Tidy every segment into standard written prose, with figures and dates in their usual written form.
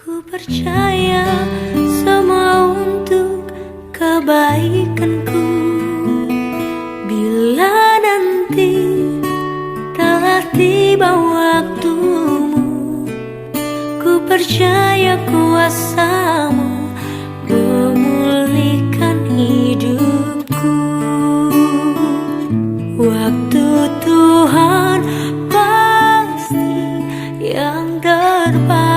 Ku percaya semua untuk kebaikanku. Bila nanti telah tiba waktumu, ku percaya kuasamu memulihkan hidupku. Waktu Tuhan pasti yang terbaik,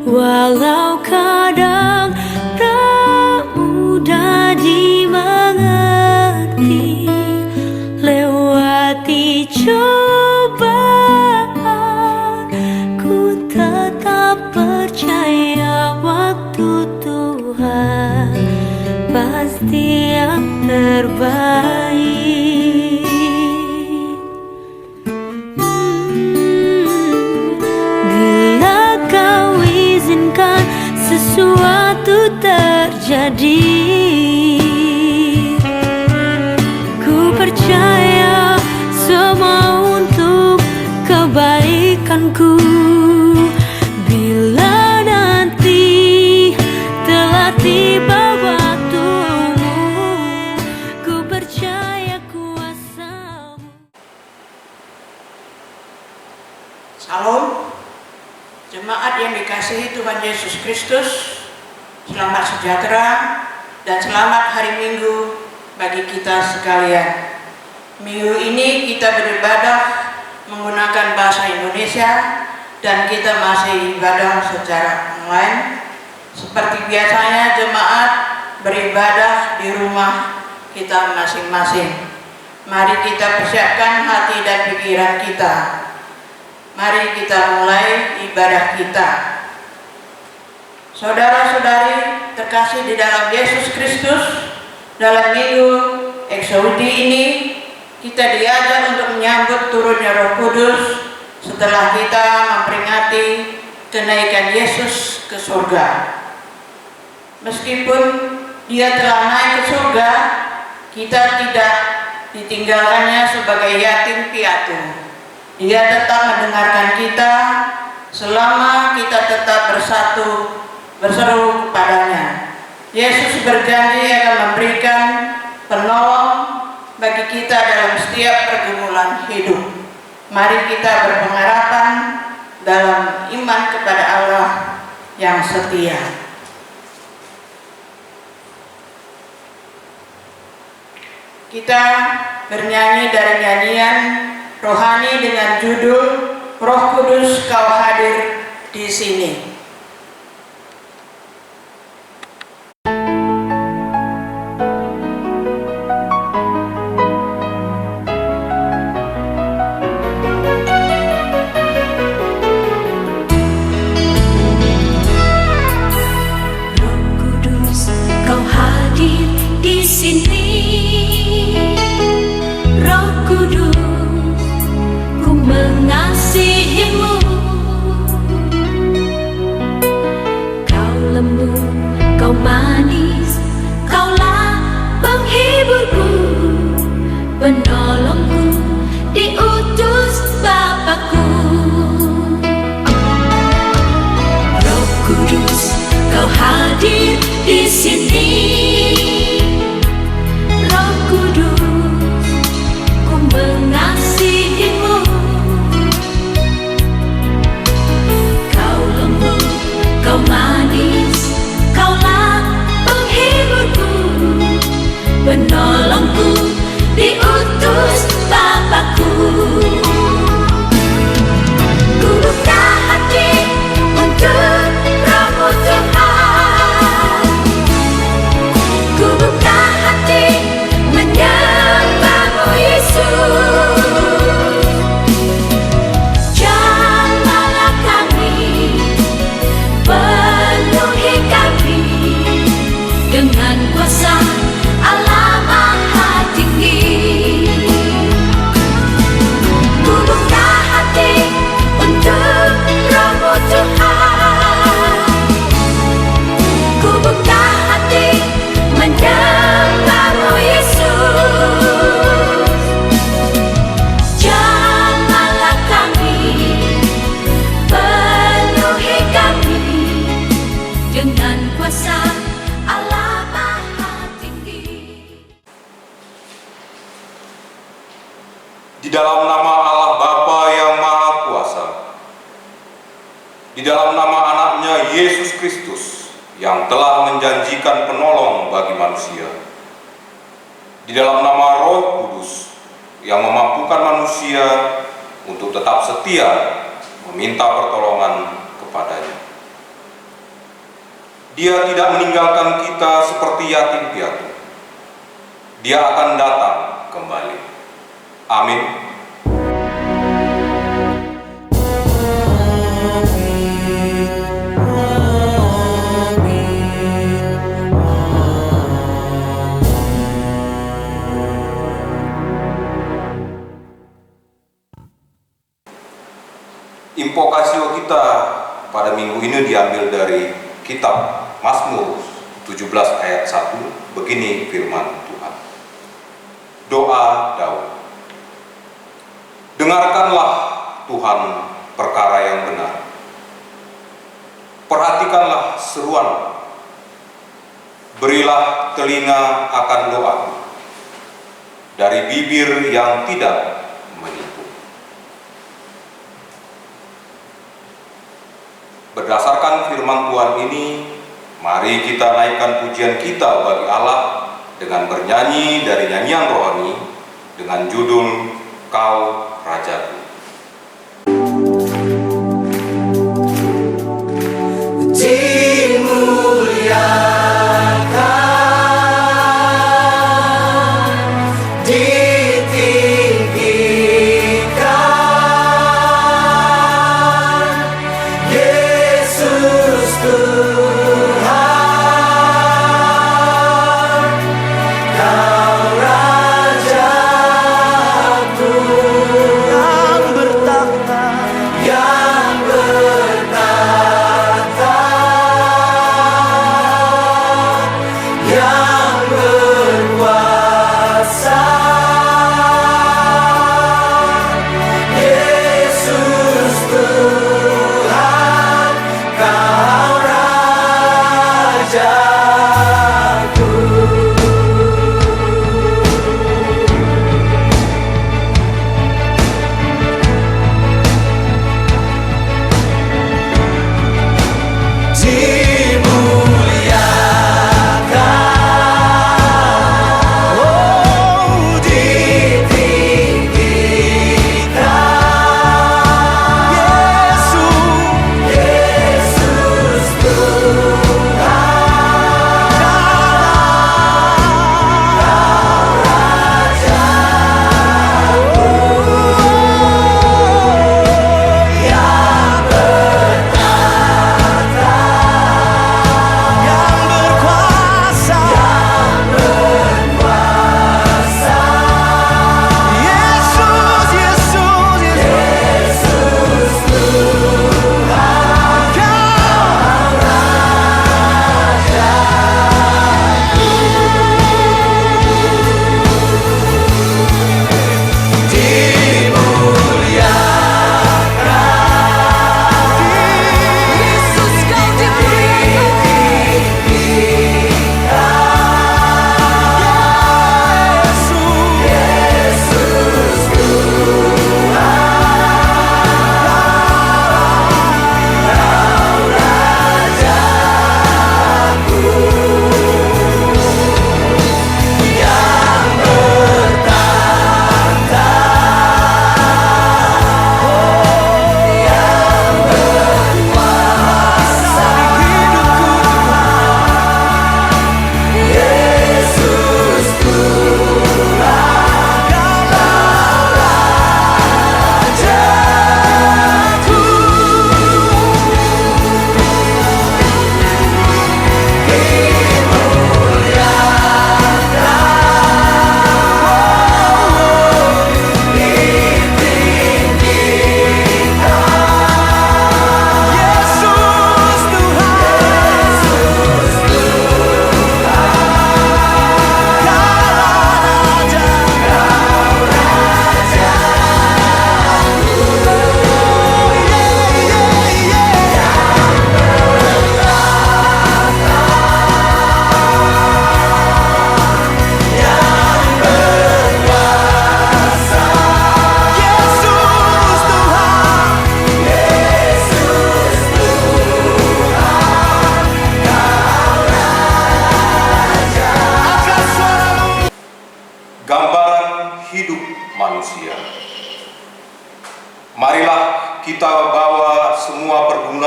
walau kadang tak mudah dimengerti. Lewati cobaan, ku tetap percaya waktu Tuhan pasti yang terbaik. Bila kau izinkan sesuatu terjadi, ku percaya semua untuk kebaikanku. Bila nanti telah tiba waktumu, ku percaya kuasamu. Salam, jemaat yang dikasihi Tuhan Yesus Kristus, selamat sejahtera dan selamat hari Minggu bagi kita sekalian. Minggu ini kita beribadah menggunakan bahasa Indonesia dan kita masih ibadah secara online. Seperti biasanya jemaat beribadah di rumah kita masing-masing. Mari kita persiapkan hati dan pikiran kita. Mari kita mulai ibadah kita. Saudara-saudari terkasih di dalam Yesus Kristus, dalam minggu Eksodus ini kita diajak untuk menyambut turunnya Roh Kudus setelah kita memperingati kenaikan Yesus ke surga. Meskipun dia telah naik ke surga, kita tidak ditinggalkannya sebagai yatim piatu. Dia tetap mendengarkan kita selama kita tetap berseru kepadanya. Yesus berjanji akan memberikan penolong bagi kita dalam setiap pergumulan hidup. Mari kita berpengharapan dalam iman kepada Allah yang setia. Kita bernyanyi dari nyanyian rohani dengan judul Roh Kudus Kau Hadir di Sini. Roh Kudus, Kau hadir di sini. Roh Kudus, ku mengasihimu. dalam nama Allah Bapa yang Maha Kuasa, di dalam nama anaknya Yesus Kristus yang telah menjanjikan penolong bagi manusia, di dalam nama Roh Kudus yang memampukan manusia untuk tetap setia meminta pertolongan kepadanya. Dia tidak meninggalkan kita seperti yatim piatu. Dia akan datang kembali. Amin. Invokasio kita pada minggu ini diambil dari kitab Mazmur 17 ayat 1. Begini firman Tuhan. Doa Daud. Dengarkanlah Tuhan perkara yang benar. Perhatikanlah seruan. Berilah telinga akan doaku dari bibir yang tidak menipu. Berdasarkan firman Tuhan ini, mari kita naikkan pujian kita bagi Allah dengan bernyanyi dari nyanyian rohani dengan judul Kau Rajaku. Kau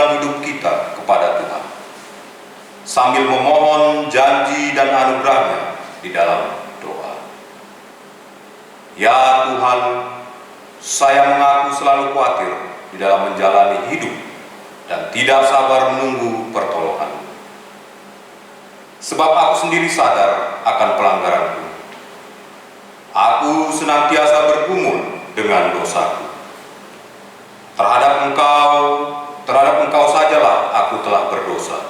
hubungan hidup kita kepada Tuhan, sambil memohon janji dan anugerah-Nya di dalam doa. Ya Tuhan, saya mengaku selalu khawatir di dalam menjalani hidup dan tidak sabar menunggu pertolongan. Sebab aku sendiri sadar akan pelanggaranku. Aku senantiasa bergumul dengan dosaku. Terhadap engkau sajalah aku telah berdosa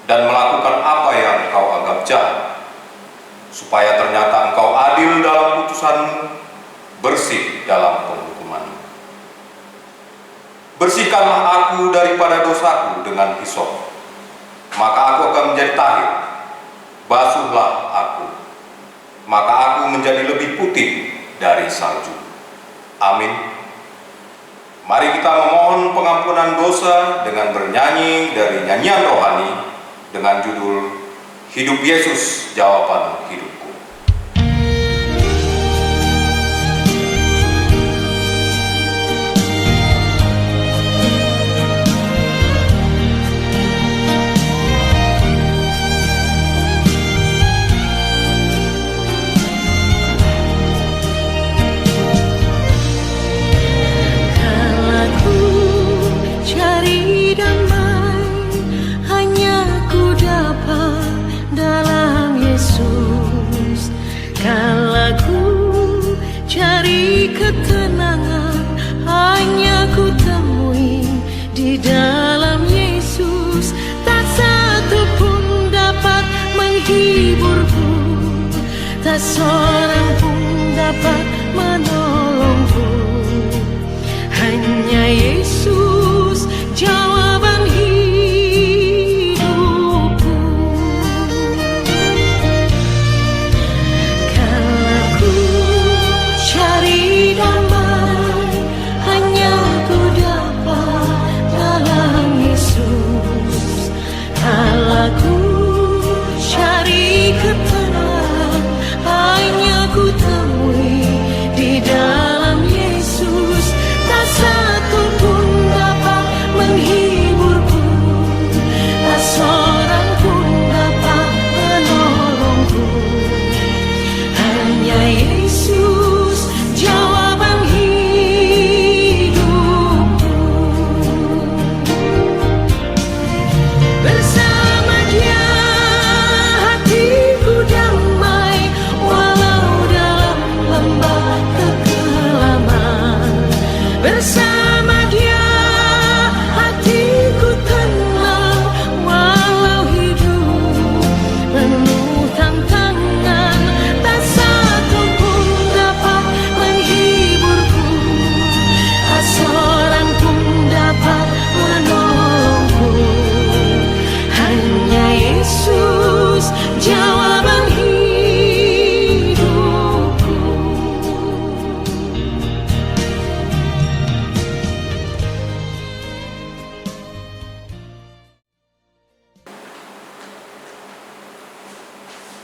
dan melakukan apa yang engkau anggap jahat, supaya ternyata engkau adil dalam putusanmu, bersih dalam penghukumanmu. Bersihkanlah aku daripada dosaku dengan hisop, maka aku akan menjadi tahir. Basuhlah aku, maka aku menjadi lebih putih dari salju. Amin. Mari kita memohon pengampunan dosa dengan bernyanyi dari nyanyian rohani dengan judul Hidup Yesus, Jawaban Hidupku. Ketenangan hanya ku temui di dalam Yesus. Tak satu pun dapat menghiburku, tak seorang pun dapat menolongku. Hanya Yesus jawaban hidupku. Kalau ku cari damai, hanya ku dapat dalam Yesus. Kalau ku cari ketenangan, hanya ku temui di dalam Yesus. Tak satu pun dapat menghiburku, tak seorang pun dapat menolongku. Hanya Yesus jawaban hidupku. Bersama Dia hatiku damai, walau dalam lembah kekelaman. Bersama Dia hatiku tenang, walau hidup penuh tantangan. Tak satu pun dapat menghiburku, tak seorang pun dapat menolongku. Hanya Yesus jawaban hidupku.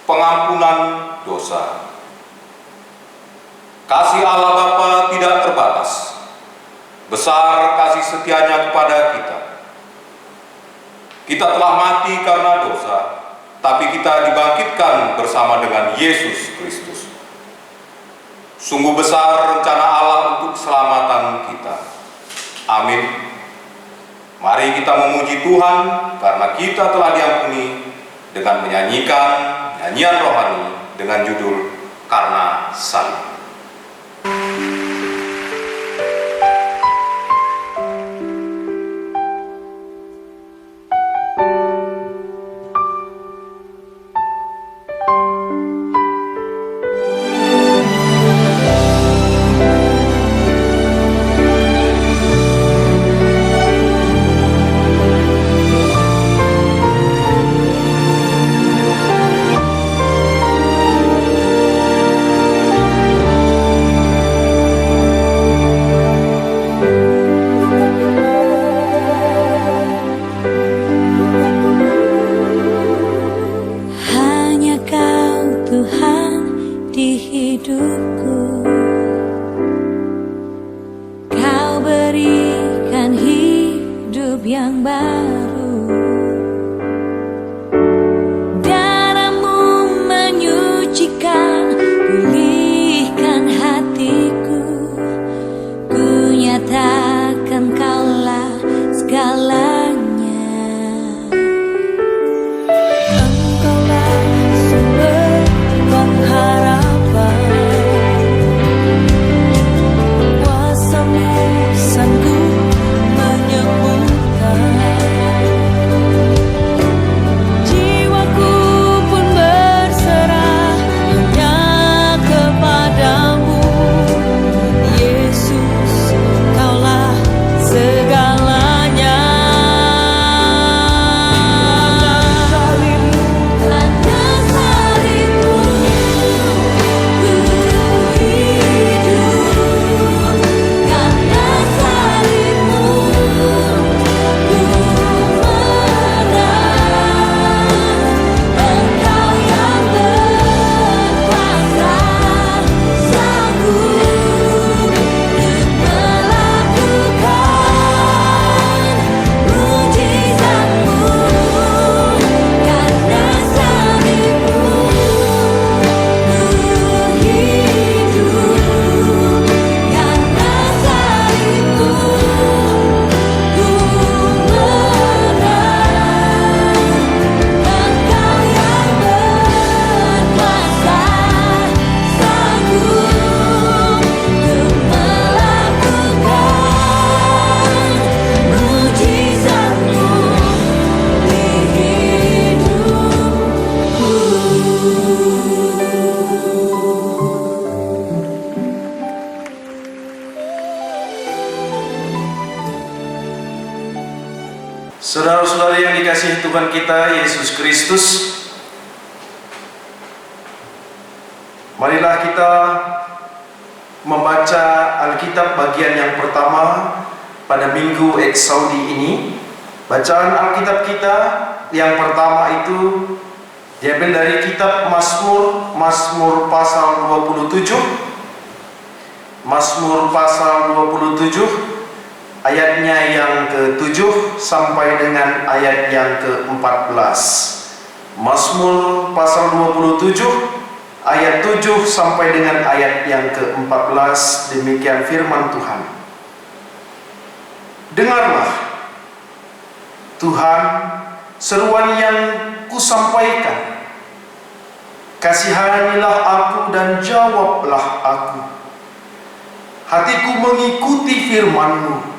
Pengampunan dosa. Kasih Allah Bapa tidak terbatas. Besar kasih setia-Nya kepada kita. Kita telah mati karena dosa, tapi kita dibangkitkan bersama dengan Yesus Kristus. Sungguh besar rencana Allah untuk keselamatan kita. Amin. Mari kita memuji Tuhan karena kita telah diampuni dengan menyanyikan nyanyian rohani dengan judul Karena Salib. yang baru. Darahmu menyucikan, pulihkan hatiku. Ku nyatakan kaulah segalanya. Engkaulah sumber pengharapan. Kuasa-Mu sanggup menyembuhkan. Jiwaku pun berserah hanya kepadamu. Yesus, Kaulah segalanya. Karena salibmu ku hidup. Karena salibmu ku menang. Engkau yang berkuasa, sanggup melakukan mujizat-Mu. Karena salibmu ku hidup. Karena salibmu ku menang. Engkau yang berkuasa, sanggup untuk melakukan mujizat-Mu di hidupku. Saudara-saudari yang dikasihi Tuhan kita Yesus Kristus, marilah kita membaca Alkitab bagian yang pertama pada Minggu Eksaudi ini. Bacaan Alkitab kita yang pertama itu diambil dari kitab Mazmur pasal 27. Mazmur pasal 27 ayatnya yang ke-7 sampai dengan ayat yang ke-14. Mazmur pasal 27 ayat 7 sampai dengan ayat yang ke-14. Demikian firman Tuhan. Dengarlah Tuhan seruan yang kusampaikan. Kasihanilah aku dan jawablah aku. Hatiku mengikuti firman-Mu.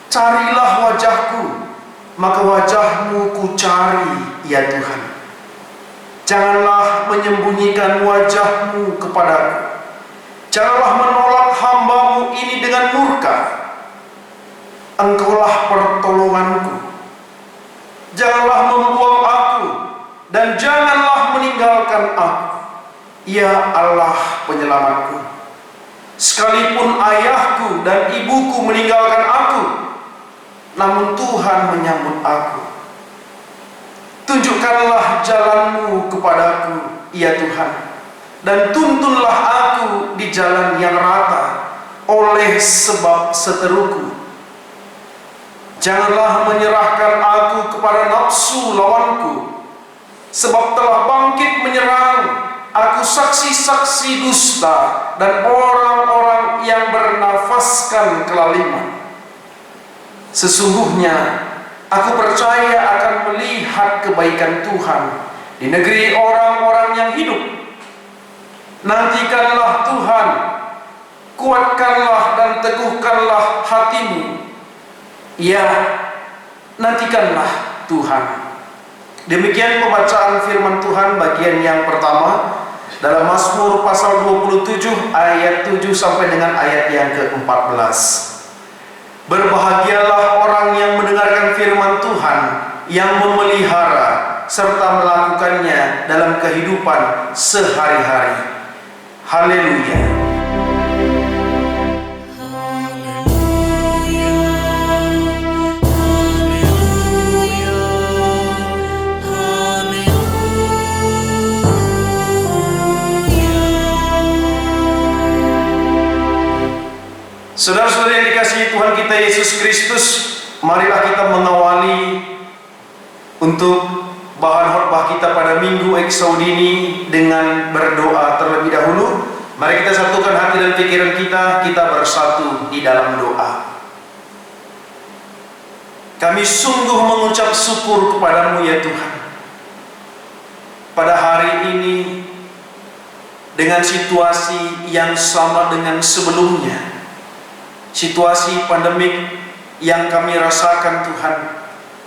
Carilah wajahku, maka wajah-Mu ku cari, ya Tuhan. Janganlah menyembunyikan wajah-Mu kepadaku. Janganlah menolak hamba-Mu ini dengan murka. Engkaulah pertolonganku. Janganlah membuang aku, dan janganlah meninggalkan aku, ya Allah penyelamatku. Sekalipun ayahku dan ibuku meninggalkan aku, namun Tuhan menyambut aku. Tunjukkanlah jalan-Mu kepadaku, ya Tuhan, dan tuntunlah aku di jalan yang rata oleh sebab seteruku. Janganlah menyerahkan aku kepada nafsu lawanku, sebab telah bangkit menyerang aku saksi-saksi dusta dan orang-orang yang bernafaskan kelaliman. Sesungguhnya aku percaya akan melihat kebaikan Tuhan di negeri orang-orang yang hidup. Nantikanlah Tuhan, kuatkanlah dan teguhkanlah hatimu. Ya, nantikanlah Tuhan. Demikian pembacaan firman Tuhan bagian yang pertama dalam Mazmur pasal 27 ayat 7 sampai dengan ayat yang ke-14. Berbahagialah orang yang mendengarkan firman Tuhan, yang memelihara serta melakukannya dalam kehidupan sehari-hari. Haleluya. Saudara-saudara yang dikasihi Tuhan kita Yesus Kristus, marilah kita mengawali untuk bahan khotbah kita pada Minggu Eksaudi ini dengan berdoa terlebih dahulu. Mari kita satukan hati dan pikiran kita bersatu di dalam doa. Kami sungguh mengucap syukur kepadamu ya Tuhan. Pada hari ini, dengan situasi yang sama dengan sebelumnya, situasi pandemik yang kami rasakan Tuhan,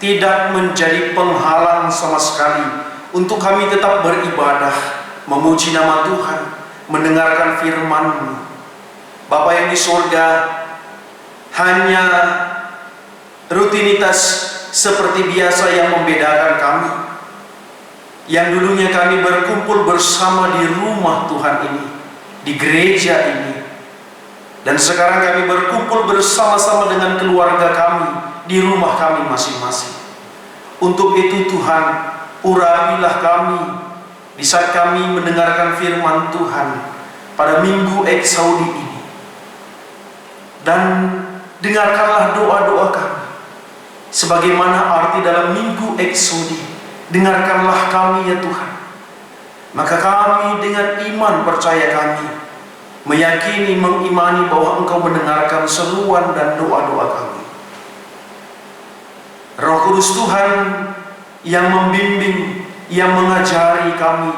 tidak menjadi penghalang sama sekali untuk kami tetap beribadah, memuji nama Tuhan, mendengarkan firman-Mu. Bapa yang di surga, hanya rutinitas seperti biasa yang membedakan kami. Yang dulunya kami berkumpul bersama di rumah Tuhan ini, di gereja ini, dan sekarang kami berkumpul bersama-sama dengan keluarga kami di rumah kami masing-masing. Untuk itu Tuhan, urapilah kami di saat kami mendengarkan firman Tuhan pada Minggu Eksaudi ini, dan dengarkanlah doa-doa kami sebagaimana arti dalam Minggu Eksaudi. Dengarkanlah kami ya Tuhan. Maka kami dengan iman percaya kami, meyakini, mengimani bahwa Engkau mendengarkan seruan dan doa-doa kami. Roh Kudus Tuhan yang membimbing, yang mengajari kami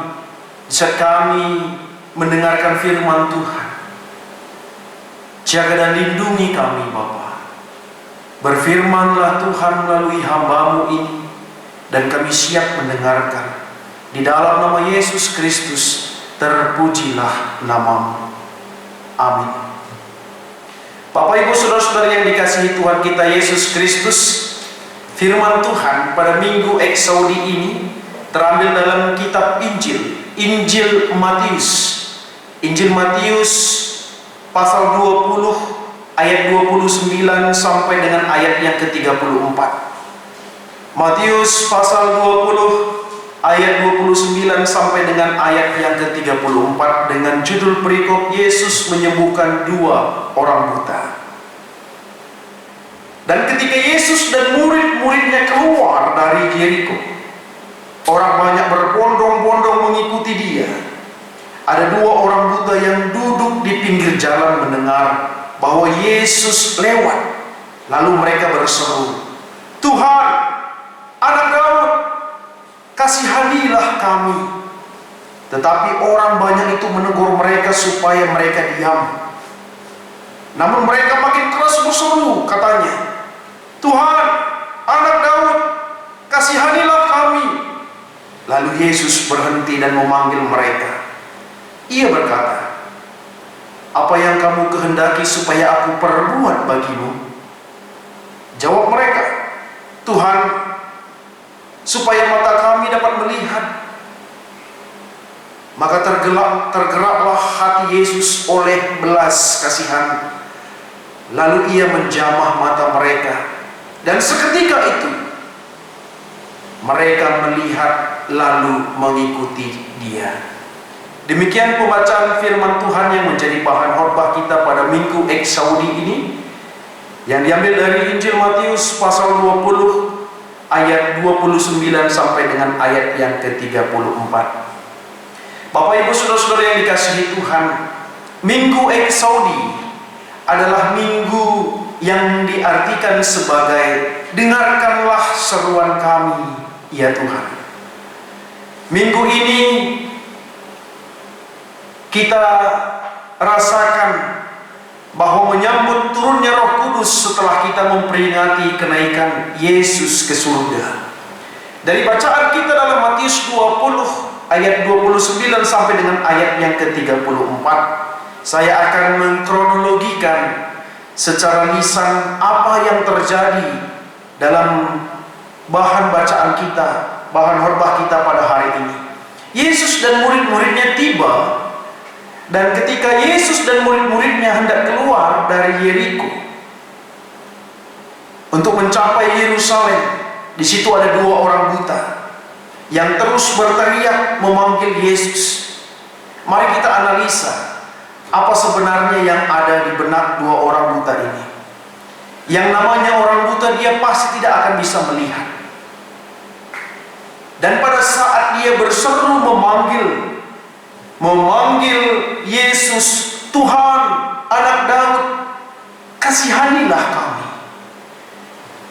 saat kami mendengarkan firman Tuhan. Jaga dan lindungi kami Bapa. Berfirmanlah Tuhan melalui hamba-Mu ini, dan kami siap mendengarkan. Di dalam nama Yesus Kristus, terpujilah nama-Mu. Amin. Bapak Ibu Saudara-saudara yang dikasihi Tuhan kita Yesus Kristus, firman Tuhan pada Minggu Eksaudi ini terambil dalam kitab Injil Matius. Injil Matius pasal 20 ayat 29 sampai dengan ayat yang ke-34. Matius pasal 20 ayat 29 sampai dengan ayat yang ke-34 dengan judul perikop Yesus menyembuhkan 2 orang buta. Dan ketika Yesus dan murid-muridnya keluar dari Yeriko, orang banyak berbondong-bondong mengikuti dia. Ada 2 orang buta yang duduk di pinggir jalan mendengar bahwa Yesus lewat. Lalu mereka berseru, "Tuhan, Anak Daud, kasihanilah kami." Tetapi orang banyak itu menegur mereka supaya mereka diam. Namun mereka makin keras berseru, katanya, "Tuhan, Anak Daud, kasihanilah kami." Lalu Yesus berhenti dan memanggil mereka. Ia berkata, "Apa yang kamu kehendaki supaya aku perbuat bagimu?" Jawab mereka, "Tuhan, supaya mata kami dapat melihat." Maka tergeraklah hati Yesus oleh belas kasihan. Lalu ia menjamah mata mereka, dan seketika itu mereka melihat lalu mengikuti dia. Demikian pembacaan firman Tuhan yang menjadi bahan khotbah kita pada Minggu Eksaudi ini, yang diambil dari Injil Matius pasal 20 ayat 29 sampai dengan ayat yang ke-34. Bapak Ibu Saudara-saudara yang dikasihi Tuhan, Minggu Eksaudi adalah minggu yang diartikan sebagai dengarkanlah seruan kami ya Tuhan. Minggu ini kita rasakan bahwa menyambut turunnya Roh Kudus setelah kita memperingati kenaikan Yesus ke surga. Dari bacaan kita dalam Matius 20 ayat 29 sampai dengan ayat yang ke-34, saya akan mengkronologikan secara lisan apa yang terjadi dalam bahan bacaan kita, bahan khotbah kita pada hari ini. Yesus dan murid-muridnya tiba. Dan ketika Yesus dan murid-muridnya hendak keluar dari Yeriko untuk mencapai Yerusalem, di situ ada 2 orang buta yang terus berteriak memanggil Yesus. Mari kita analisa apa sebenarnya yang ada di benak 2 orang buta ini. Yang namanya orang buta, dia pasti tidak akan bisa melihat. Dan pada saat dia berseru memanggil Yesus, Tuhan, Anak Daud, kasihanilah kami.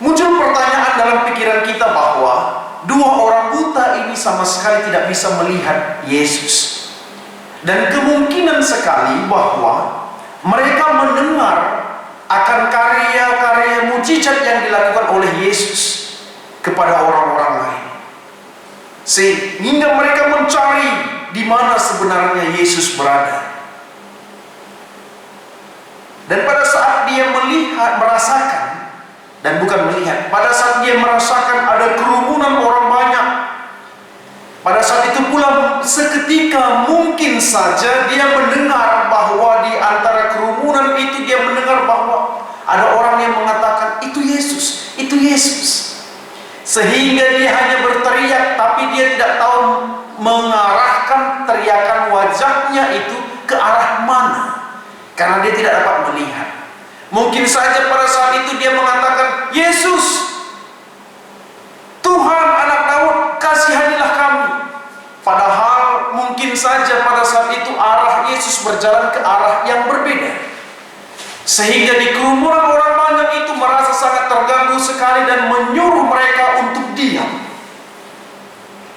Muncul pertanyaan dalam pikiran kita bahwa dua orang buta ini sama sekali tidak bisa melihat Yesus. Dan kemungkinan sekali bahwa mereka mendengar akan karya-karya mujizat yang dilakukan oleh Yesus kepada orang-orang lain, sehingga mereka mencari di mana sebenarnya Yesus berada. Dan pada saat dia merasakan, dan bukan melihat, pada saat dia merasakan ada kerumunan orang banyak, pada saat itu pula seketika mungkin saja dia mendengar bahwa di antara kerumunan itu dia mendengar bahwa ada orang yang mengatakan, itu Yesus, itu Yesus. Sehingga dia hanya berteriak, tapi dia tidak tahu mengarahkan teriakan wajahnya itu ke arah mana, karena dia tidak dapat melihat. Mungkin saja pada saat itu dia mengatakan, Yesus, Tuhan, Anak Daud, kasihanilah kami. Padahal mungkin saja pada saat itu arah Yesus berjalan ke arah yang berbeda, sehingga di kerumunan orang banyak itu merasa sangat terganggu sekali dan menyuruh mereka untuk diam.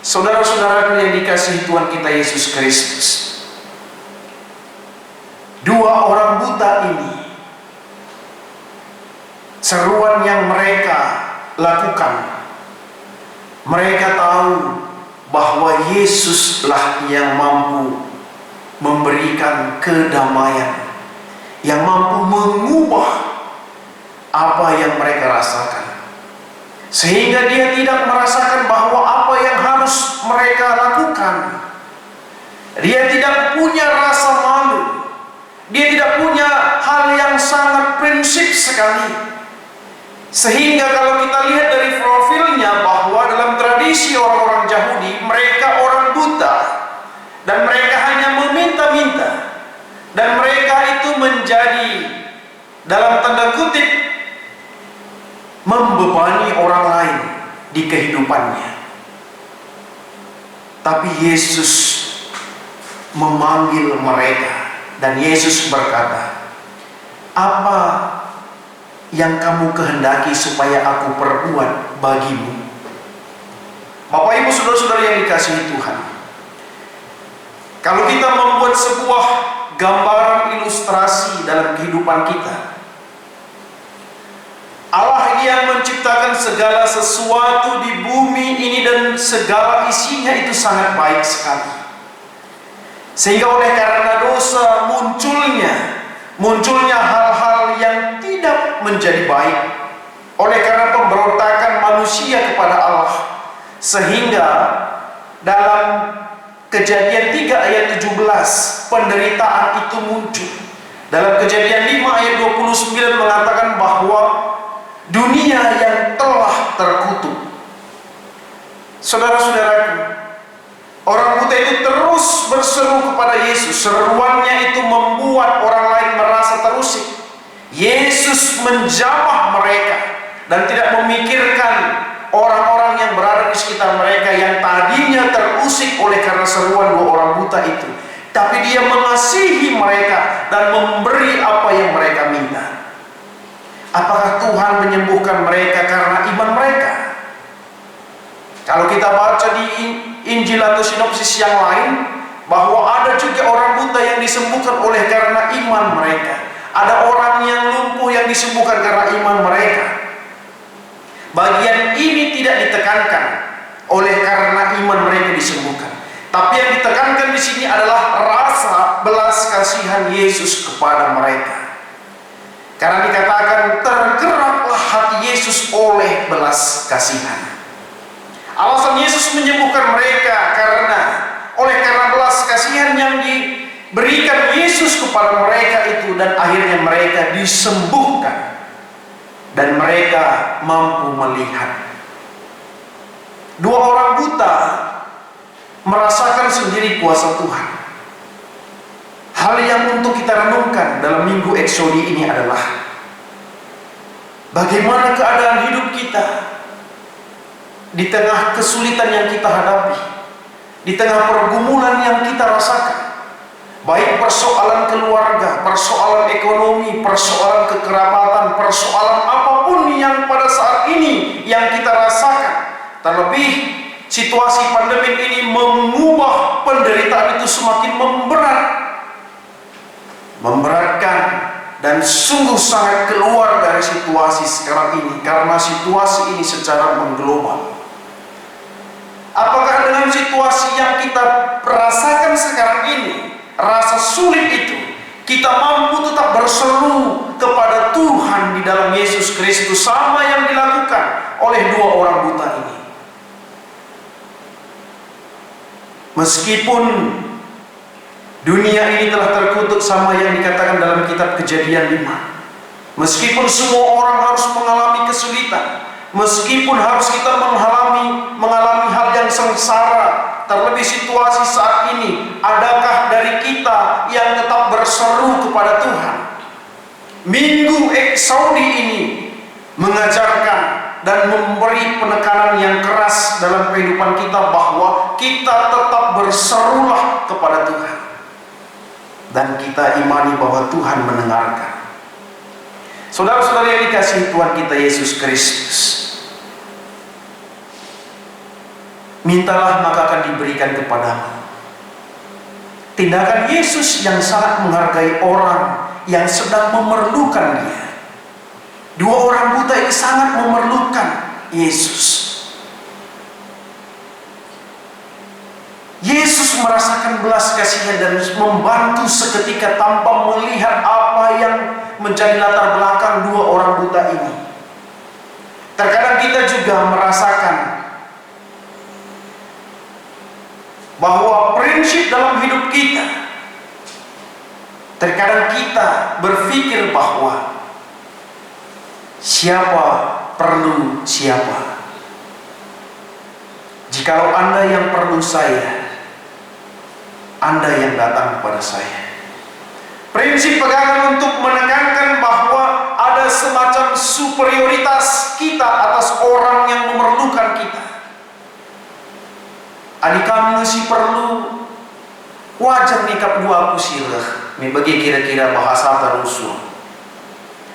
Saudara-saudara yang dikasihi Tuhan kita Yesus Kristus, dua orang buta ini, seruan yang mereka lakukan, mereka tahu bahwa Yesuslah yang mampu memberikan kedamaian, yang mampu mengubah apa yang mereka rasakan, sehingga dia tidak merasakan bahwa apa yang harus mereka lakukan. Dia tidak punya rasa malu, dia tidak punya hal yang sangat prinsip sekali. Sehingga kalau kita lihat dari profilnya, bahwa dalam tradisi orang-orang Yahudi, mereka orang buta dan mereka hanya meminta-minta, dan mereka itu menjadi dalam tanda kutip membebani orang lain di kehidupannya. Tapi Yesus memanggil mereka, dan Yesus berkata, apa yang kamu kehendaki supaya aku perbuat bagimu? Bapak Ibu saudara-saudara yang dikasihi Tuhan, kalau kita membuat sebuah gambaran ilustrasi dalam kehidupan kita, Allah yang menciptakan segala sesuatu di bumi ini dan segala isinya itu sangat baik sekali. Sehingga oleh karena dosa munculnya hal-hal yang tidak menjadi baik oleh karena pemberontakan manusia kepada Allah. Sehingga dalam Kejadian 3 ayat 17 penderitaan itu muncul. Dalam Kejadian 5 ayat 29 mengatakan bahwa dunia yang telah terkutuk. Saudara-saudaraku, orang buta itu terus berseru kepada Yesus. Seruannya itu membuat orang lain merasa terusik. Yesus menjamah mereka dan tidak memikirkan orang-orang yang berada di sekitar mereka yang tadinya terusik oleh karena seruan dua orang buta itu. Tapi dia mengasihi mereka dan memberi apa yang mereka minta. Apakah Tuhan menyembuhkan mereka karena iman mereka? Kalau kita baca di Injil atau sinopsis yang lain, bahwa ada juga orang buta yang disembuhkan oleh karena iman mereka. Ada orang yang lumpuh yang disembuhkan karena iman mereka. Bagian ini tidak ditekankan oleh karena iman mereka disembuhkan, tapi yang ditekankan di sini adalah rasa belas kasihan Yesus kepada mereka. Karena dikatakan tergeraklah hati Yesus oleh belas kasihan. Alasan Yesus menyembuhkan mereka karena oleh karena belas kasihan yang diberikan Yesus kepada mereka itu, dan akhirnya mereka disembuhkan. Dan mereka mampu melihat. Dua orang buta merasakan sendiri kuasa Tuhan. Hal yang untuk kita renungkan dalam minggu Eksodi ini adalah Bagaimana keadaan hidup kita di tengah kesulitan yang kita hadapi, di tengah pergumulan yang kita rasakan, baik persoalan keluarga, persoalan ekonomi, persoalan kekerabatan, persoalan apapun yang pada saat ini yang kita rasakan. Terlebih situasi pandemi ini mengubah penderitaan itu semakin memberatkan, dan sungguh sangat keluar dari situasi sekarang ini, karena situasi ini secara mengglobal. Apakah dengan situasi yang kita rasakan sekarang ini, rasa sulit itu, kita mampu tetap berseru kepada Tuhan di dalam Yesus Kristus, sama yang dilakukan oleh dua orang buta ini? Meskipun dunia ini telah terkutuk sama yang dikatakan dalam kitab Kejadian 5, meskipun semua orang harus mengalami kesulitan, meskipun harus kita mengalami hal yang sengsara, terlebih situasi saat ini, adakah dari kita yang tetap berseru kepada Tuhan? Minggu Eksaudi ini mengajarkan dan memberi penekanan yang keras dalam kehidupan kita bahwa kita tetap berserulah kepada Tuhan. Dan kita imani bahwa Tuhan mendengarkan. Saudara-saudara yang dikasihi Tuhan kita Yesus Kristus, mintalah maka akan diberikan kepadamu. Tindakan Yesus yang sangat menghargai orang yang sedang memerlukan Dia. Dua orang buta ini sangat memerlukan Yesus. Yesus merasakan belas kasihan dan membantu seketika tanpa melihat apa yang menjadi latar belakang dua orang buta ini. Terkadang kita juga merasakan bahwa prinsip dalam hidup kita, terkadang kita berpikir bahwa siapa perlu siapa. Jikalau Anda yang perlu saya, Anda yang datang kepada saya. Prinsip pegangan untuk menekankan bahwa ada semacam superioritas kita atas orang yang memerlukan kita. Adi kami masih perlu wajar nikap dua aku sirah, bagi kira-kira bahasa terusul.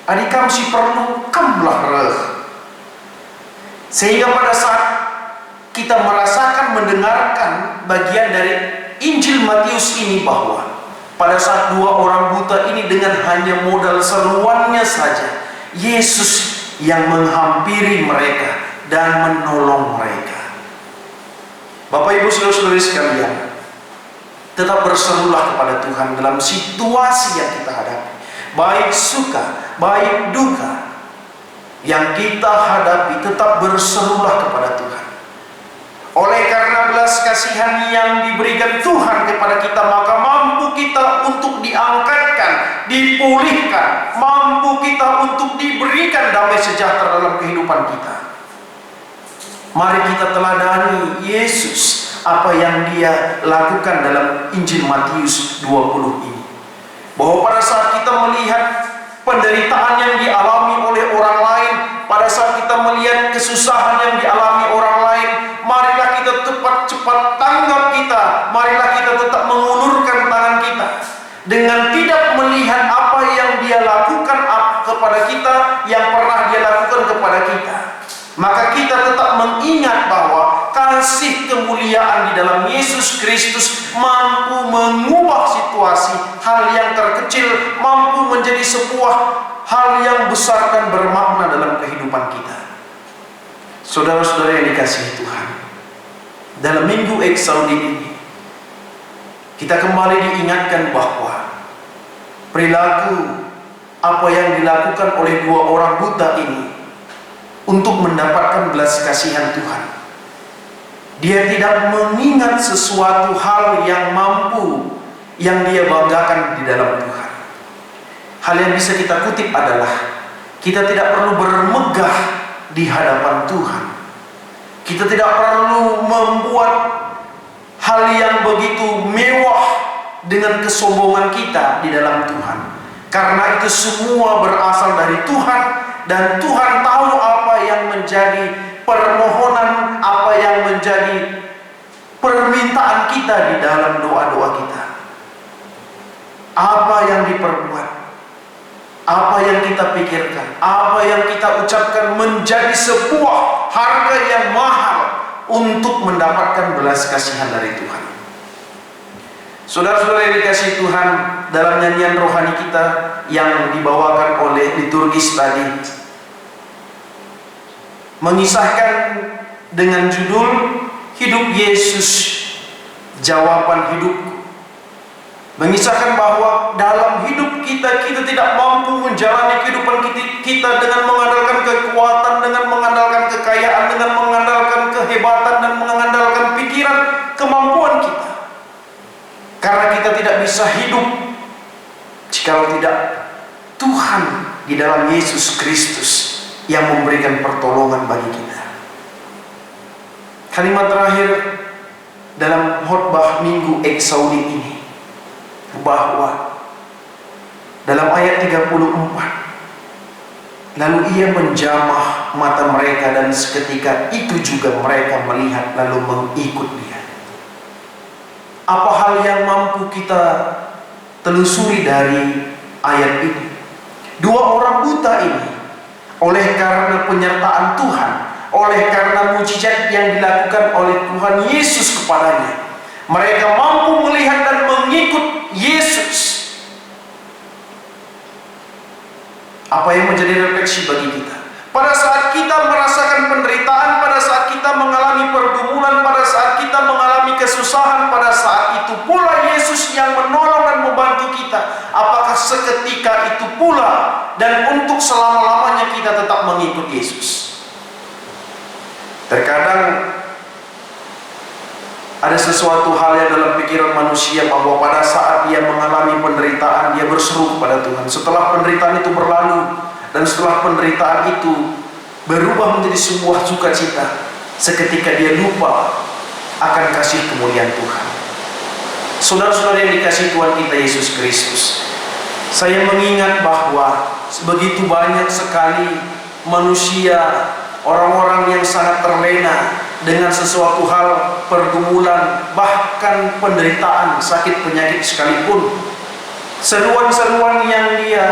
Adi kami masih perlu kamlah reh. Sehingga pada saat kita merasakan mendengarkan bagian dari Injil Matius ini, bahwa pada saat dua orang buta ini dengan hanya modal seruannya saja, Yesus yang menghampiri mereka dan menolong mereka. Bapak Ibu saudara-saudari sekalian, tetap berserulah kepada Tuhan dalam situasi yang kita hadapi, baik suka, baik duka yang kita hadapi, tetap berserulah kepada Tuhan. Oleh karena belas kasihan yang diberikan Tuhan kepada kita, maka mampu kita untuk diangkatkan, dipulihkan, mampu kita untuk diberikan damai sejahtera dalam kehidupan kita. Mari kita teladani Yesus, apa yang Dia lakukan dalam Injil Matius 20 ini. Bahwa pada saat kita melihat penderitaan yang dialami oleh orang lain, pada saat kita melihat kesusahan yang dialami orang lain, marilah kita cepat tanggap kita, marilah kita tetap mengulurkan tangan kita dengan tidak melihat apa yang Dia lakukan kepada kita, yang pernah Dia lakukan kepada kita. Maka kita tetap mengingat bahwa kasih kemuliaan di dalam Yesus Kristus mampu mengubah situasi. Hal yang terkecil mampu menjadi sebuah hal yang besar dan bermakna dalam kehidupan kita. Saudara-saudara yang dikasihi Tuhan, dalam Minggu Eksaudi ini kita kembali diingatkan bahwa perilaku apa yang dilakukan oleh dua orang buta ini untuk mendapatkan belas kasihan Tuhan. Dia tidak mengingat sesuatu hal yang mampu, yang dia banggakan di dalam Tuhan. Hal yang bisa kita kutip adalah kita tidak perlu bermegah di hadapan Tuhan. Kita tidak perlu membuat hal yang begitu mewah dengan kesombongan kita di dalam Tuhan. Karena itu semua berasal dari Tuhan dan Tuhan tahu apa yang menjadi permohonan, apa yang menjadi permintaan kita di dalam doa-doa kita. Apa yang diperbuat, apa yang kita pikirkan, apa yang kita ucapkan menjadi sebuah harga yang mahal untuk mendapatkan belas kasihan dari Tuhan. Saudara-saudara yang dikasihi Tuhan, dalam nyanyian rohani kita yang dibawakan oleh liturgis tadi, mengisahkan dengan judul Hidup Yesus, Jawaban Hidupku. Mengisahkan bahwa dalam hidup kita tidak mampu menjalani kehidupan kita dengan mengandalkan kekuatan, dengan mengandalkan kekayaan, dengan mengandalkan kehebatan, dan mengandalkan pikiran, kemampuan kita. Karena kita tidak bisa hidup jikalau tidak Tuhan di dalam Yesus Kristus yang memberikan pertolongan bagi kita. Kalimat terakhir dalam khotbah Minggu Eksaudi ini, bahwa dalam ayat 34, lalu ia menjamah mata mereka dan seketika itu juga mereka melihat lalu mengikut dia. Apa hal yang mampu kita telusuri dari ayat ini? Dua orang buta ini, oleh karena penyertaan Tuhan, oleh karena mujizat yang dilakukan oleh Tuhan Yesus kepadanya, mereka mampu melihat dan mengikut Yesus. Apa yang menjadi refleksi bagi kita? Pada saat kita merasakan penderitaan, pada saat kita mengalami pergumulan, pada saat kita mengalami kesusahan, pada saat itu pula Yesus yang menolong dan membantu kita. Apakah seketika itu pula dan untuk selama-lamanya kita tetap mengikut Yesus? Terkadang ada sesuatu hal yang dalam pikiran manusia bahwa pada saat dia mengalami penderitaan, dia berseru kepada Tuhan. Setelah penderitaan itu berlalu, dan setelah penderitaan itu berubah menjadi sebuah sukacita, seketika dia lupa akan kasih kemuliaan Tuhan. Saudara-saudara yang dikasihi Tuhan kita Yesus Kristus, saya mengingat bahwa begitu banyak sekali manusia, orang-orang yang sangat terlena dengan sesuatu hal, pergumulan, bahkan penderitaan, sakit penyakit sekalipun. Seruan-seruan yang dia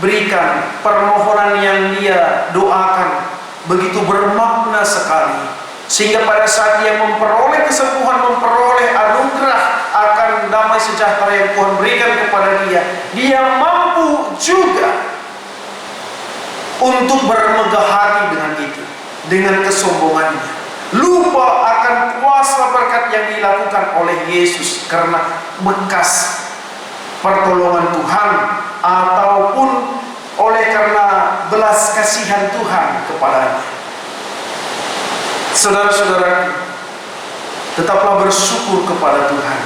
berikan, permohonan yang dia doakan begitu bermakna sekali, sehingga pada saat dia memperoleh kesembuhan, memperoleh anugerah akan damai sejahtera yang Tuhan berikan kepada dia, dia mampu juga untuk bermegah hati dengan itu, dengan kesombongannya, lupa akan kuasa berkat yang dilakukan oleh Yesus karena bekas pertolongan Tuhan ataupun oleh karena belas kasihan Tuhan kepadanya. Saudara-saudara, tetaplah bersyukur kepada Tuhan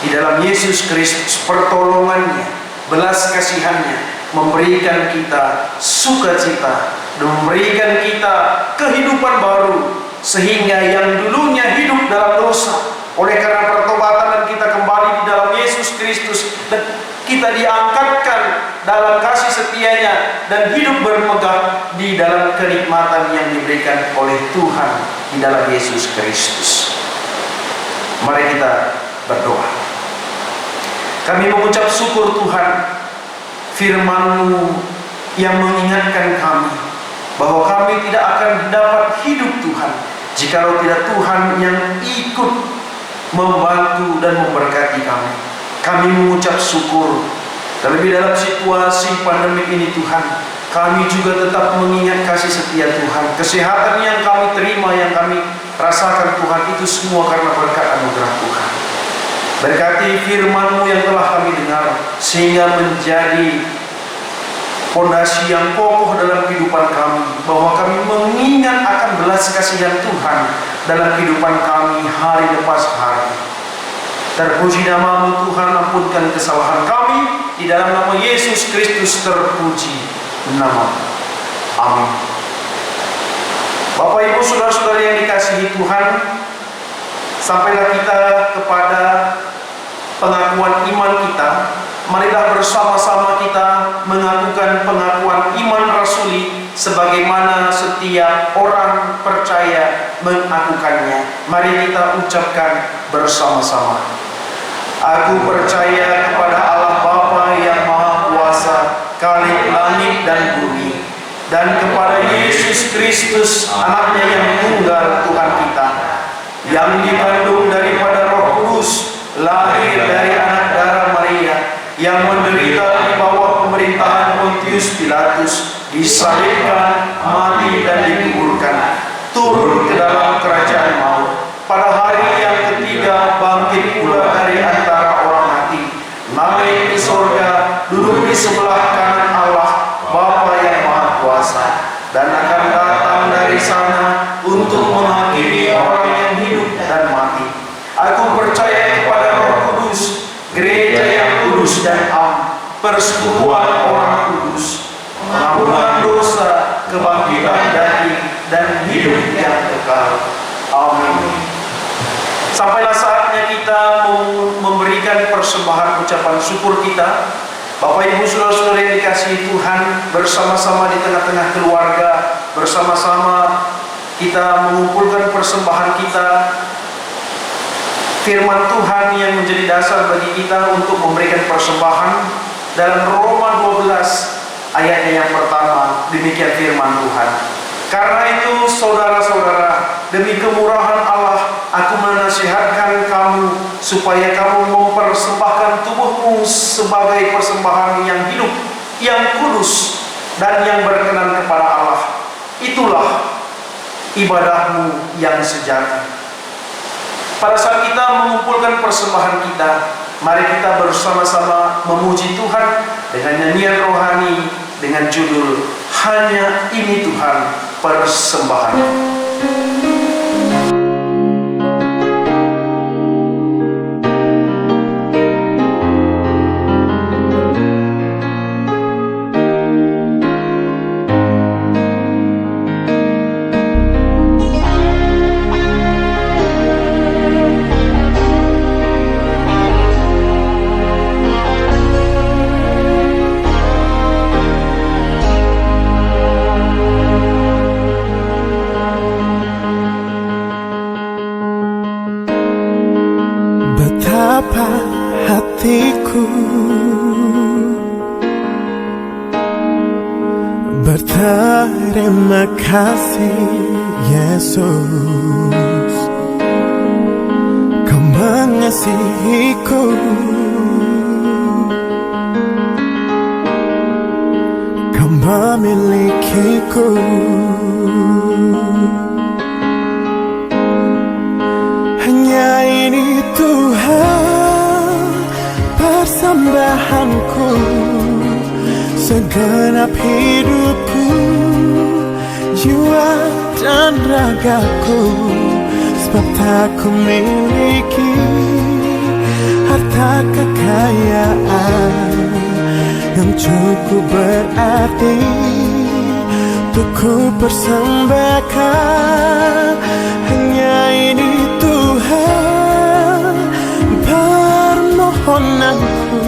di dalam Yesus Kristus. Pertolongannya, belas kasihannya memberikan kita sukacita dan memberikan kita kehidupan baru, sehingga yang dulunya hidup dalam dosa, oleh karena pertobatan dan kita kembali di dalam Yesus Kristus dan kita diangkatkan dalam kasih setianya dan hidup bermegah di dalam kenikmatan yang diberikan oleh Tuhan di dalam Yesus Kristus. Mari kita berdoa. Kami mengucap syukur Tuhan, firman-Mu yang mengingatkan kami bahwa kami tidak akan dapat hidup Tuhan jikalau tidak Tuhan yang ikut membantu dan memberkati kami. Kami mengucap syukur. Terlebih dalam situasi pandemi ini Tuhan, kami juga tetap mengingat kasih setia Tuhan. Kesehatan yang kami terima, yang kami rasakan Tuhan, itu semua karena berkat anugerah Tuhan. Berkati firman-Mu yang telah kami dengar, sehingga menjadi fondasi yang kokoh dalam kehidupan kami, bahwa kami mengingat akan belas kasihan Tuhan dalam kehidupan kami hari lepas hari. Terpuji nama-Mu Tuhan, ampunkan kesalahan kami, di dalam nama Yesus Kristus terpuji nama. Amin. Bapak Ibu saudara-saudara yang dikasihi Tuhan, sampailah kita kepada pengakuan iman kita. Marilah bersama-sama kita mengakukan pengakuan iman rasuli sebagaimana setiap orang percaya mengakukannya. Mari kita ucapkan bersama-sama. Aku percaya kepada Allah Bapa yang Maha Kuasa, Khalik langit dan bumi, dan kepada Yesus Kristus, anaknya yang tunggal Tuhan kita, yang dikandung daripada Roh Kudus, lahir dari anak darah Maria, yang menderita di bawah pemerintahan Pontius Pilatus, disalibkan, mati dan dikuburkan, turun ke dalam kerajaan maut, pada hari yang ketiga bangkit pula dari antara orang mati, naik ke surga, duduk di sebelah kanan Allah Bapa yang Maha Kuasa, dan akan datang dari sana untuk menghakimi orang yang hidup dan mati. Aku percaya kepada Roh Kudus, gereja yang kudus dan am, persekutuan orang kudus, pengampunan dosa, kebangkitan daging, dan hidup yang kekal. Amin. Sampailah saatnya kita memberikan persembahan ucapan syukur kita. Bapak Ibu Saudara-saudara yang dikasihi Tuhan, bersama-sama di tengah-tengah keluarga, bersama-sama kita mengumpulkan persembahan kita. Firman Tuhan yang menjadi dasar bagi kita untuk memberikan persembahan dalam Roma 12 ayatnya yang pertama. Demikian firman Tuhan. Karena itu saudara-saudara, demi kemurahan Allah, aku menasihatkan kamu supaya kamu mempersembahkan tubuhmu sebagai persembahan yang hidup, yang kudus, dan yang berkenan kepada Allah. Itulah ibadahmu yang sejati. Pada saat kita mengumpulkan persembahan kita, mari kita bersama-sama memuji Tuhan dengan nyanyian rohani dengan judul Hanya Ini Tuhan Persembahan. Betapa hatiku berterima kasih Yesus, Kau mengasihiku, Kau memilikiku. Hanya ini Tuhan persembahanku, segenap hidupku, jiwa dan ragaku. Sebab tak ku miliki harta kekayaan yang cukup berarti untuk ku persembahkan. Hanya ini Tuhan permohonanku,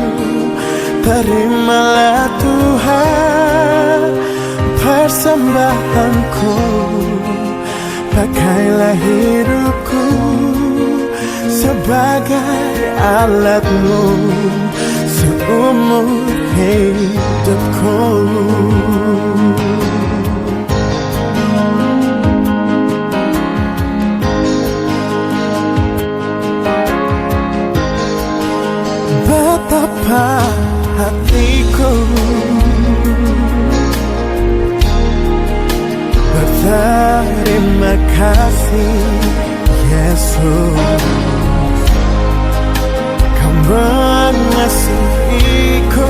terimalah Tuhan persembahanku. Pakailah hidupku sebagai alatmu seumur hidupku. Betapa hatiku berterima kasih Yesus, Kau mengasihiku,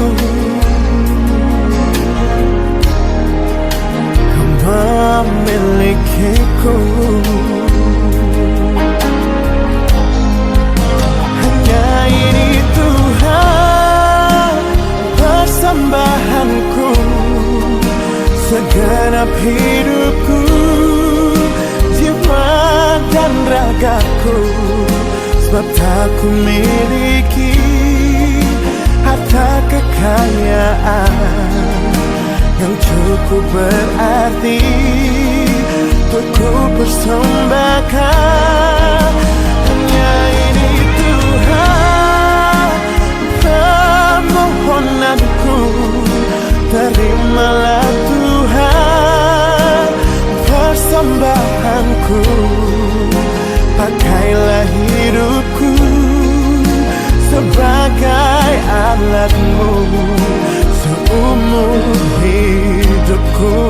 Kau memilikiku. Hanya ini Tuhan persembahanku, segenap hidupku, jiwa dan ragaku. Sebab tak ku miliki harta kekayaan yang cukup berarti untuk ku persembahkan. Hanya ini Tuhan permohonanku, terimalah Tuhan persembahanku. Pakailah hidupku sebagai alatmu seumur hidupku.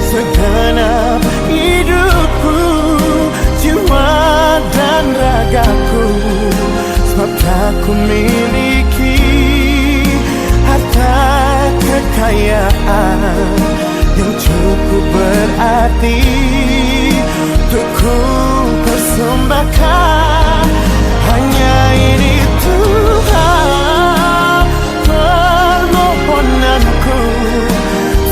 Segenap hidupku, jiwa dan ragaku, sebab tak ku miliki harta kekayaan yang cukup berarti untuk ku persembahkan. Hanya ini Tuhan permohonanku,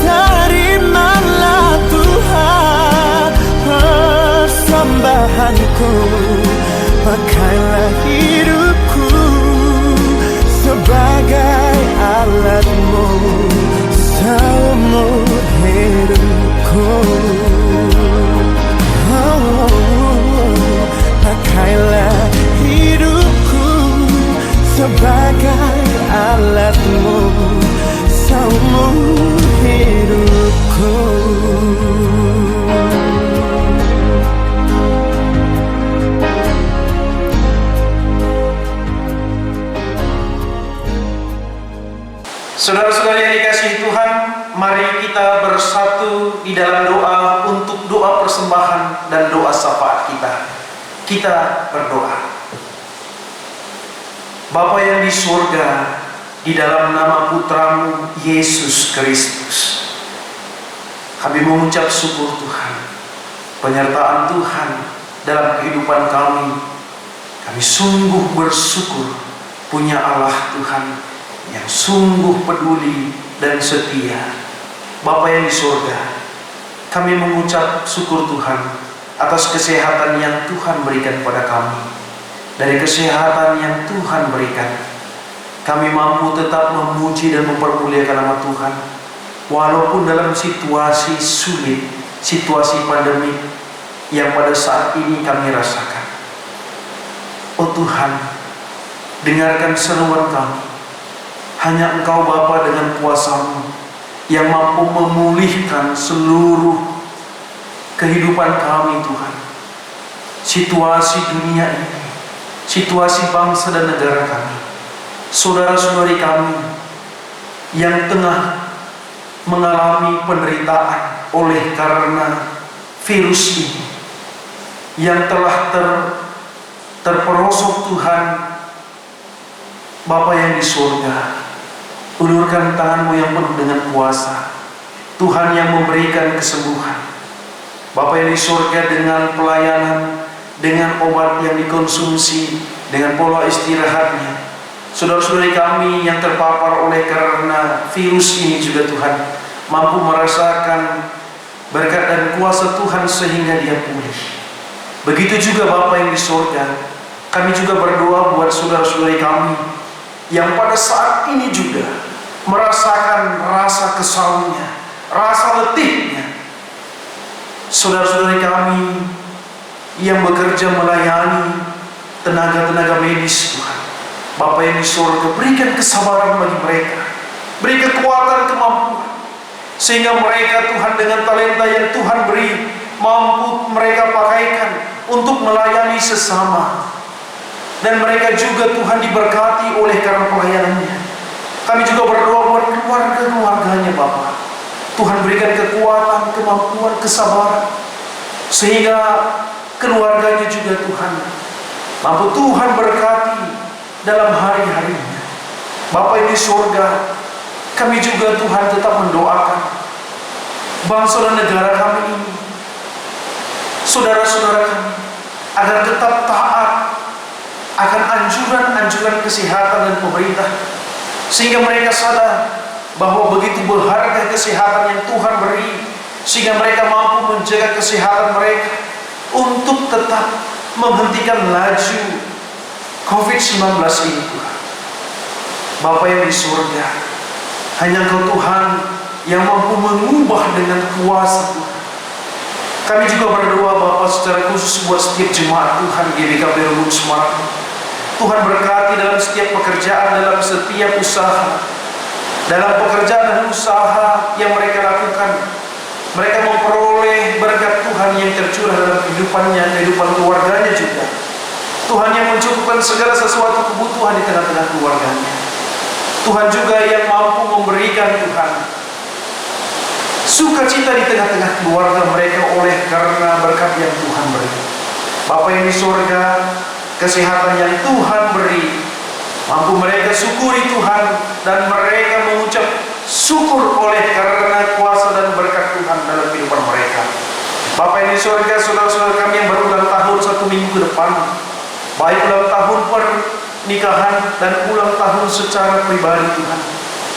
terimalah Tuhan persembahanku. Pakailah hidupku sebagai alatmu seumur hidupku. Pakailah hidupku sebagai alatmu seumur hidupku. Saudara-saudari yang dikasihi Tuhan, mari kita bersatu di dalam doa untuk doa persembahan dan doa syafaat kita. Kita berdoa. Bapa yang di surga, di dalam nama Putramu Yesus Kristus, kami mengucap syukur Tuhan, penyertaan Tuhan dalam kehidupan kami. Kami sungguh bersyukur punya Allah Tuhan yang sungguh peduli dan setia. Bapa yang di surga, kami mengucap syukur Tuhan atas kesehatan yang Tuhan berikan pada kami. Dari kesehatan yang Tuhan berikan, kami mampu tetap memuji dan mempermuliakan nama Tuhan, walaupun dalam situasi sulit, situasi pandemi yang pada saat ini kami rasakan. Oh Tuhan, dengarkan seruan kami. Hanya Engkau Bapa dengan kuasa-Mu yang mampu memulihkan seluruh kehidupan kami Tuhan. Situasi dunia ini, situasi bangsa dan negara kami, saudara-saudari kami yang tengah mengalami penderitaan oleh karena virus ini, yang telah terperosok Tuhan. Bapa yang di surga, ulurkan tangan-Mu yang penuh dengan kuasa, Tuhan yang memberikan kesembuhan. Bapa yang di surga, dengan pelayanan, dengan obat yang dikonsumsi, dengan pola istirahatnya, saudara-saudari kami yang terpapar oleh karena virus ini juga Tuhan mampu merasakan berkat dan kuasa Tuhan sehingga dia pulih. Begitu juga Bapa yang di surga, kami juga berdoa buat saudara-saudari kami yang pada saat ini juga merasakan rasa kesalnya, rasa letihnya. Saudara-saudari kami yang bekerja melayani tenaga-tenaga medis Tuhan, Bapa yang di surga, berikan kesabaran bagi mereka, beri kekuatan, kemampuan, sehingga mereka Tuhan dengan talenta yang Tuhan beri, mampu mereka pakaikan untuk melayani sesama, dan mereka juga Tuhan diberkati oleh karena pelayanannya. Kami juga berdoa buat keluarga-keluarganya Bapa. Tuhan berikan kekuatan, kemampuan, kesabaran, sehingga keluarganya juga Tuhan mampu Tuhan berkati dalam hari-harinya. Bapa di surga, kami juga Tuhan tetap mendoakan bangsa dan negara kami ini, saudara-saudara kami, agar tetap taat akan anjuran-anjuran kesehatan dan pemerintah, sehingga mereka sadar bahwa begitu berharga kesehatan yang Tuhan beri, sehingga mereka mampu menjaga kesehatan mereka untuk tetap menghentikan laju COVID-19 ini Tuhan. Bapa yang di surga, hanya Engkau Tuhan yang mampu mengubah dengan kuasa Tuhan. Kami juga berdoa Bapa secara khusus buat setiap jemaat Tuhan GBKP Rembung Semarang. Tuhan berkati dalam setiap pekerjaan, dalam setiap usaha, dalam pekerjaan dan usaha yang mereka lakukan. Mereka memperoleh berkat Tuhan yang tercurah dalam kehidupannya, kehidupan keluarganya juga. Tuhan yang mencukupkan segala sesuatu kebutuhan di tengah-tengah keluarganya. Tuhan juga yang mampu memberikan Tuhan sukacita di tengah-tengah keluarga mereka oleh karena berkat yang Tuhan beri. Bapa yang di surga, kesehatan yang Tuhan beri, mampu mereka syukuri Tuhan dan mereka mengucap syukur oleh karena kuasa dan berkat Tuhan dalam kehidupan mereka. Bapa yang di surga, saudara-saudara kami yang berulang tahun 1 minggu ke depan, baik ulang tahun pernikahan dan ulang tahun secara pribadi Tuhan.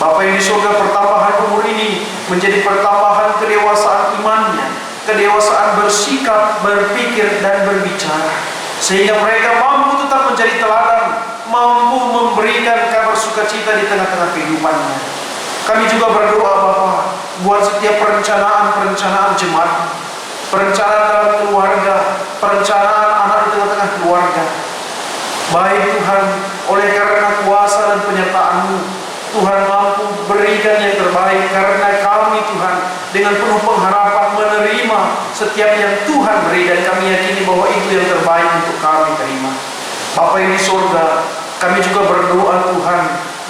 Bapa yang di surga, pertambahan umur ini menjadi pertambahan kedewasaan imannya, kedewasaan bersikap, berpikir dan berbicara, sehingga mereka mampu tetap menjadi teladan, mampu memberikan kabar sukacita di tengah-tengah kehidupannya. Kami juga berdoa Bapa buat setiap perencanaan jemaat, perencanaan dalam keluarga, perencanaan anak di tengah-tengah keluarga. Baik Tuhan, oleh karena kuasa dan penyertaan-Mu, Tuhan mampu berikan yang terbaik, karena kami Tuhan dengan penuh pengharapan menerima setiap yang Tuhan beri, dan kami yakini bahwa itu yang terbaik untuk kami terima. Bapa yang di surga, kami juga berdoa Tuhan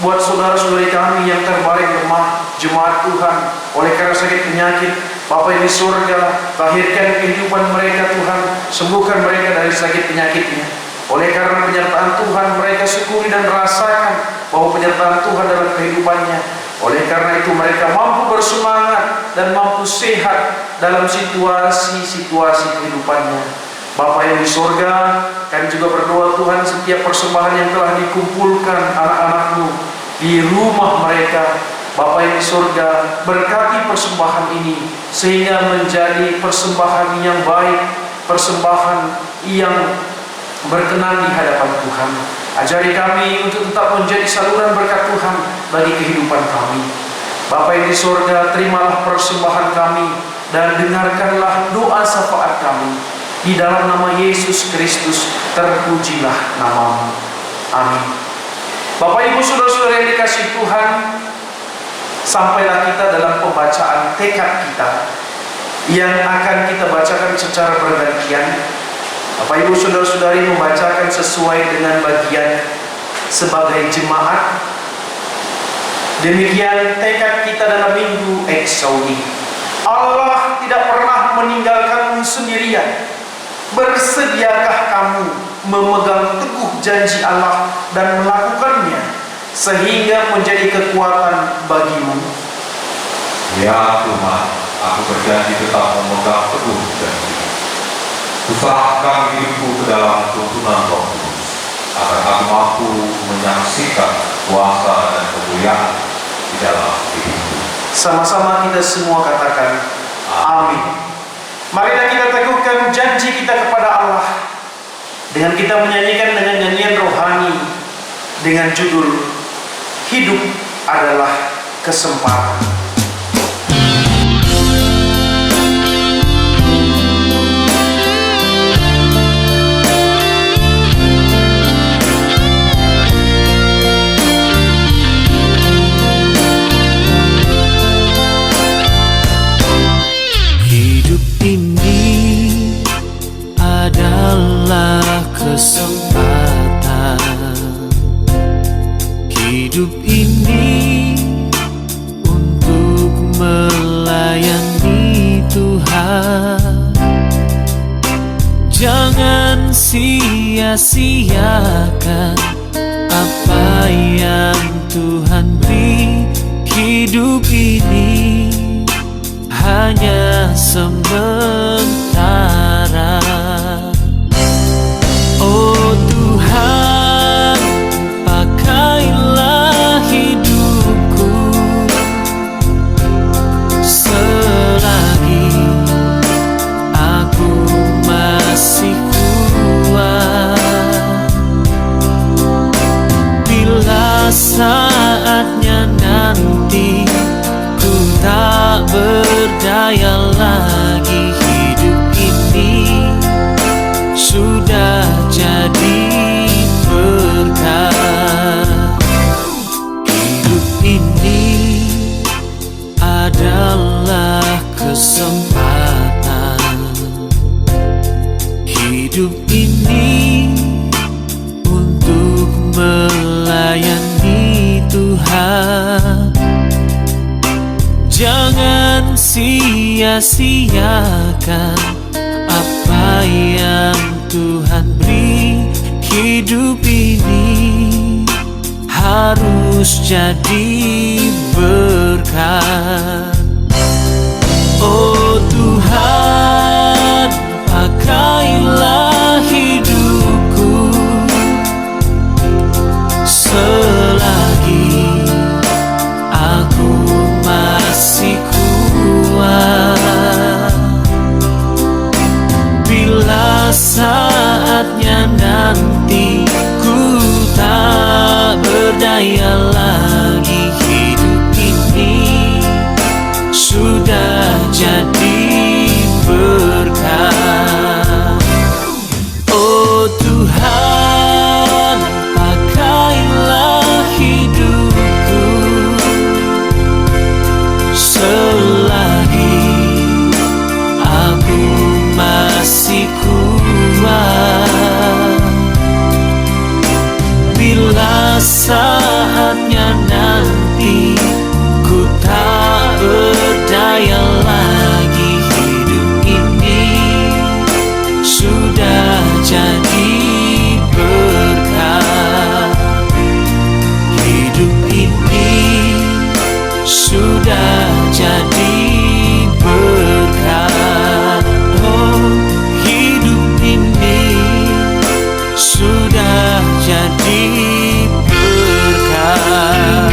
buat saudara-saudari kami yang terbaring lemah, jemaat Tuhan, oleh karena sakit penyakit. Bapa yang di surga, lahirkan kehidupan mereka Tuhan, sembuhkan mereka dari sakit penyakitnya. Oleh karena penyertaan Tuhan, mereka syukuri dan rasakan bahwa penyertaan Tuhan dalam kehidupannya. Oleh karena itu mereka mampu bersemangat dan mampu sehat dalam situasi-situasi kehidupannya. Bapa yang di surga, kami juga berdoa Tuhan setiap persembahan yang telah dikumpulkan anak-anak-Mu di rumah mereka. Bapa yang di surga, berkati persembahan ini sehingga menjadi persembahan yang baik, persembahan yang berkenan di hadapan Tuhan. Ajari kami untuk tetap menjadi saluran berkat Tuhan bagi kehidupan kami. Bapa yang di surga, terimalah persembahan kami dan dengarkanlah doa syafaat kami. Di dalam nama Yesus Kristus terpujilah nama-Mu. Amin. Bapak Ibu saudara-saudara yang dikasihi Tuhan, sampailah kita dalam pembacaan tekad kita yang akan kita bacakan secara bergantian. Bapak Ibu saudara-saudari membacakan sesuai dengan bagian sebagai jemaat. Demikian tekad kita dalam minggu Eksaudi. Allah tidak pernah meninggalkanmu sendirian. Bersediakah kamu memegang teguh janji Allah dan melakukannya sehingga menjadi kekuatan bagimu? Ya Tuhan, aku berjanji tetap memegang teguh janji. Kuserahkan diriku ke dalam tuntunan Roh Kudus, agar aku mampu menyaksikan kuasa dan kemuliaan di dalam hidupku. Sama-sama kita semua katakan amin. Marilah kita teguhkan janji kita kepada Allah dengan kita menyanyikan dengan nyanyian rohani dengan judul Hidup Adalah Kesempatan. Adalah kesempatan sia-siakan apa yang Tuhan beri. Hidup ini hanya sementara. Oh Tuhan, pakailah hidupku selagi aku masih kuat. Bila saatnya nanti ku tak berdaya lagi, hidup ini sudah jadi berkah. Hidup ini adalah kesempatan. Hidup ini untuk melayani Tuhan. Jangan sia-siakan apa yang Tuhan beri. Hidup ini harus jadi berkah. Oh Tuhan, pakailah hidupku selagi aku masih kuat. Bila saatnya nanti ku tak berdaya lagi, hidup ini sudah jadi berkah. Oh Tuhan, pakailah hidupku selagi aku masih kuat. Bila saatnya nanti ku tak berdaya lagi, hidup ini sudah jadi berkah. Hidup ini sudah jadi berkah. Oh, hidup ini sudah jadi berkah.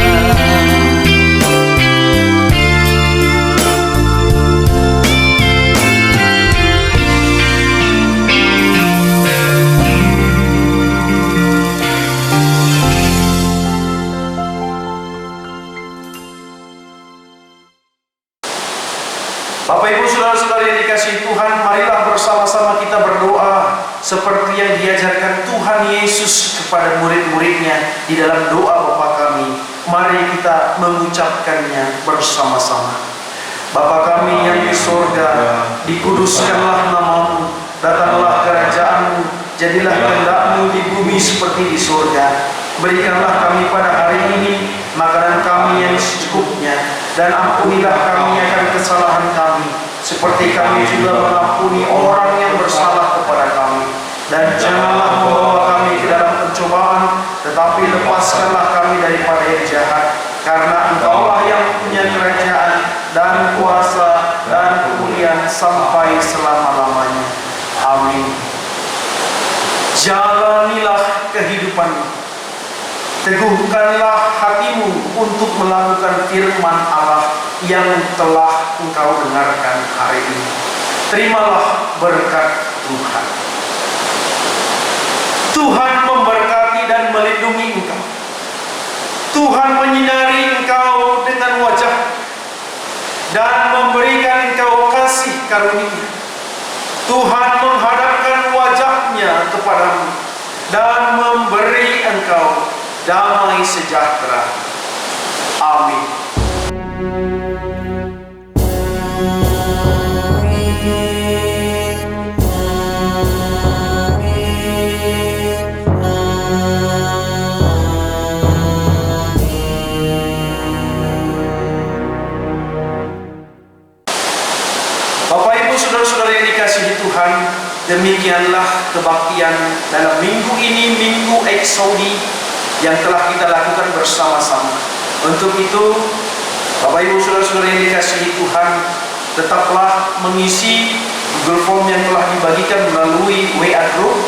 Bapak Ibu Saudara-saudara yang dikasihi Tuhan, marilah bersama-sama kita berdoa seperti yang diajarkan Tuhan Yesus kepada murid-muridnya di dalam doa Bapa kami. Mari kita mengucapkannya bersama-sama. Bapa kami yang di surga, dikuduskanlah namamu, datanglah kerajaanmu, jadilah kehendak-Mu di bumi seperti di surga. Berikanlah kami pada hari ini makanan kami yang secukupnya, dan ampunilah kami akan kesalahan kami, seperti kami juga mengampuni orang yang bersalah kepada kami. Dan janganlah membawa kami ke dalam pencobaan, tetapi lepaskanlah kami daripada yang jahat. Karena Engkaulah yang punya kerajaan dan kuasa dan kemuliaan sampai selama-lamanya. Amin. Jalanilah kehidupanmu, teguhkanlah hatimu untuk melakukan firman Allah yang telah engkau dengarkan hari ini. Terimalah berkat Tuhan. Tuhan memberkati dan melindungi engkau. Tuhan menyinari engkau dengan wajah dan memberikan engkau kasih karunia. Tuhan menghadapkan wajahnya kepadamu dan memberi engkau damai sejahtera. Amin. Bapak Ibu Saudara-saudara yang dikasihi Tuhan, Demikianlah kebaktian dalam minggu ini, Minggu Eksodi, yang telah kita lakukan bersama-sama. Untuk itu, Bapak Ibu Saudara-saudara yang dikasihi Tuhan, tetaplah mengisi Google Form yang telah dibagikan melalui WA Group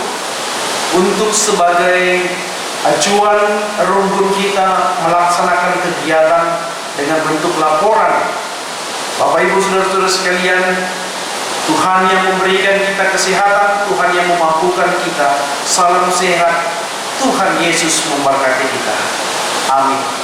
untuk sebagai acuan rumpun kita melaksanakan kegiatan dengan bentuk laporan. Bapak Ibu Saudara-saudara sekalian, Tuhan yang memberikan kita kesehatan, Tuhan yang memampukan kita. Salam sehat, Tuhan Yesus memberkati kita. Amin.